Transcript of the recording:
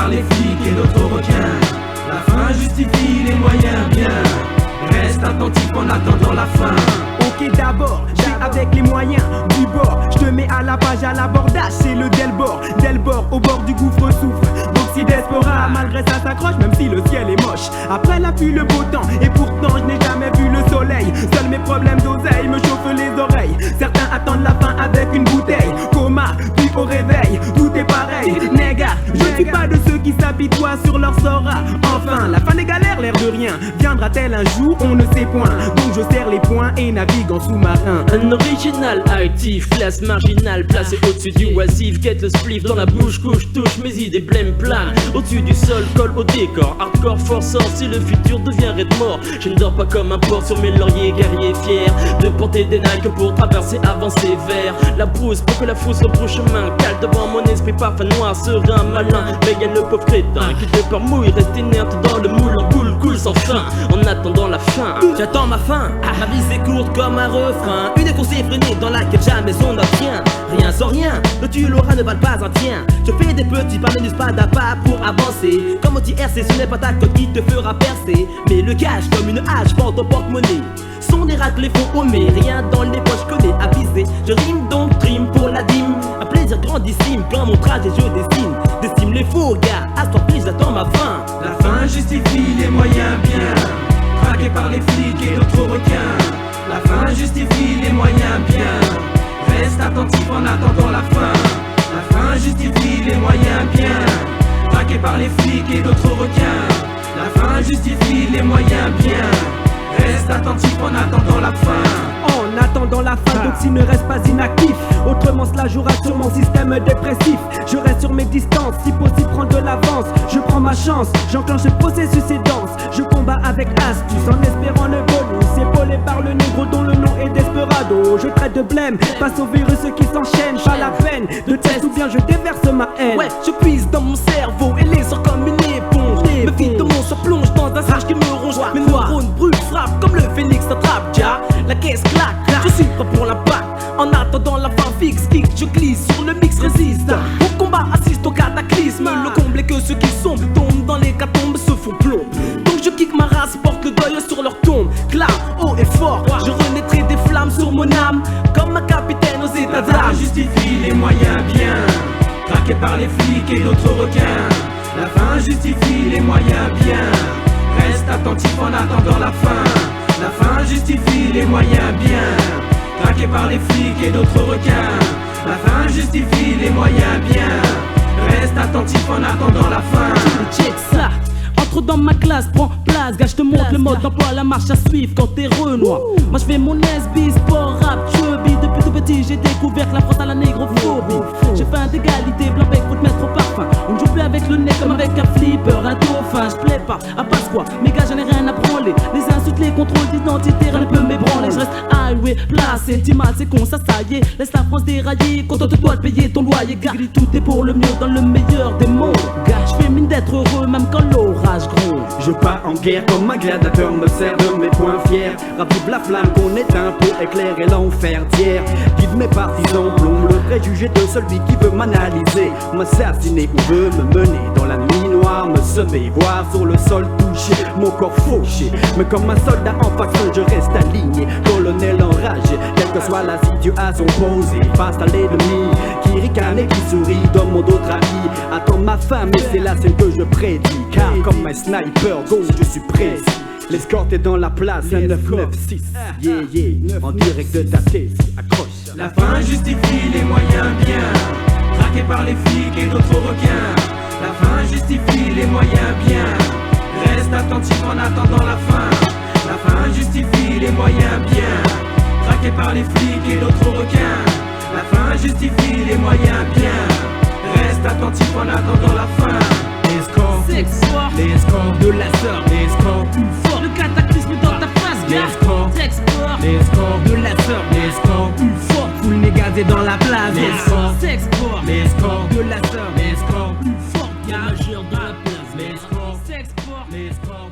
par les flics et d'autres requins. La fin justifie les moyens bien. Reste attentif en attendant la fin. Ok d'abord, j'ai avec les moyens du bord. Je te mets à la page à l'abordage, c'est le Delbord. Delbord au bord du gouffre souffre d'oxy d'espora. Malgré ça s'accroche même si le ciel est moche. Après la pluie le beau temps et pourtant je n'ai jamais vu le soleil. Seuls mes problèmes d'oseille me chauffent les oreilles. Certains attendent la fin avec une bouteille. Coma, puis au réveil, tout est pareil. Néga, je ne suis pas de ceux qui s'apitoient sur leur sort. Enfin, la fin des galères, l'air de rien. Viendra-t-elle un jour, on ne sait point. Donc je serre les poings et navigue en sous-marin. Un original actif, classe marginale, placé au-dessus du oisif. Quête le spliff dans la bouche, couche, touche, mes idées blême plane. Au-dessus du sol, colle au décor. Hardcore, force, si le futur devient raid mort. Je ne dors pas comme un porc sur mes lauriers, guerrier fier de porter des Nike pour traverser, avancer vers la brousse. Pour que la frousse reprend chemin, cale devant mon esprit parfum noir, serein, malin. Mais y'a le pauvre crétin qui de peur mouille, reste inerte dans le moule, en boule, coule sans fin. En attendant la fin, j'attends ma fin. Ma vie c'est courte comme un refrain. Une course effrénée dans laquelle jamais on n'obtient rien sans rien. Le tu l'auras ne valent pas un tien. Je fais des petits pas, mais pas à pas pour avancer. Comme on dit RC, ce n'est pas ta cote qui te fera percer, mais le cash comme une hache porte ton porte-monnaie. Sont des raclés font mais rien dans les poches connais avisé. Je rime donc trim pour la dîme. Un plaisir grandissime quand mon trajet je dessine. Destime les faux gars, à toi prise j'attends ma fin. La fin justifie les moyens bien. Traqués par les flics et d'autres requins. La fin justifie les moyens bien. Reste attentif en attendant la fin. La fin justifie les moyens bien. Traqués par les flics et d'autres requins. La fin justifie les moyens bien. Reste attentif en attendant la fin. En attendant la fin, Doxy ne reste pas inactif. Autrement cela jouera sur mon système dépressif. Je reste sur mes distances, si possible prendre de l'avance. Je prends ma chance, j'enclenche le processus et danse. Je combats avec astuce en espérant le bonus. Épaulé par le négro dont le nom est Desperado. Je traite de blême, face au virus qui s'enchaîne. Pas la peine de test ou bien je déverse ma haine. Ouais, je puise dans mon cerveau et les sors comme une éponge. Me vide de mon se plonge dans un sage qui me ronge. Mes neurones brûlent, frappent comme le phénix attrape. Ja, la caisse claque, je suis prêt pour l'impact. En attendant la fin fixe, kick, je glisse sur le mix résiste. Au combat assiste au cataclysme. Le comble est que ceux qui sont tombent dans les catombes se font plomb. Donc je kick ma race, porte le deuil sur leur tombe. Clame, haut et fort, je renaîtrai des flammes sur mon âme. Comme un capitaine aux états d'âme. La fin d'âme justifie les moyens bien. Traqués par les flics et d'autres requins. La fin justifie les moyens bien. Reste attentif en attendant la fin. La fin justifie les moyens bien. Traqués par les flics et d'autres requins. La fin justifie les moyens bien. Reste attentif en attendant la fin. Check ça. Entre dans ma classe, prends place, gars, je te montre le mode d'emploi, la marche à suivre quand t'es renois. Moi je fais mon SB, sport, rap, chubby. Depuis tout petit j'ai découvert que la France a la négrophobie. J'ai faim d'égalité, blanc bec, faut te mettre au parfum. On ne joue plus avec le nez comme avec un flipper, un dauphin. Je plais pas, à passe quoi, mes gars j'en ai rien à branler. Les insultes, les contrôles d'identité, rien ne peut m'ébranler. Je reste highway, placé, mal c'est con, ça y est. Laisse la France dérailler, contente toi de payer ton loyer. Gars, tout est pour le mieux dans le meilleur des mondes. Gars, je fais mine d'être heureux même quand l'orage gronde. Je pars en guerre comme un gladiateur, me sert de mes poings fiers. Ravive la flamme qu'on éteint pour éclairer l'enfer d'hier. Guide mes partisans, plombe le préjugé de celui qui veut m'analyser, m'assassiner ou veut me mener dans la nuit noire, me semer, voir sur le sol toucher, mon corps fauché. Mais comme un soldat en faction, je reste aligné, colonel enragé, quelle que soit la situation posée, face à l'ennemi qui ricane et qui sourit dans mon dos trahi. Attends ma femme et c'est la scène que je prédis, car comme un sniper gauche je suis précis. L'escorte est dans la place, un 996. Yeah, yeah, en direct de ta thèse, accroche. La fin justifie les moyens bien. Traqués par les flics et d'autres requins. La fin justifie les moyens bien. Reste attentif en attendant la fin. La fin justifie les moyens bien. Traqués par les flics et d'autres requins. La fin justifie les moyens bien. Reste attentif en attendant la fin. Les scores, les scores de la sœur, les scores plus forts. Le cataclysme dans ta face, gars. Les scores, T'exportes. les scores de la sœur, les scores plus forts. Full négazé dans la place. Les scores, S'exporte. les scores de la sœur, les scores plus forts. Y'a majeur dans la place. Les scores, S'exporte. les scores.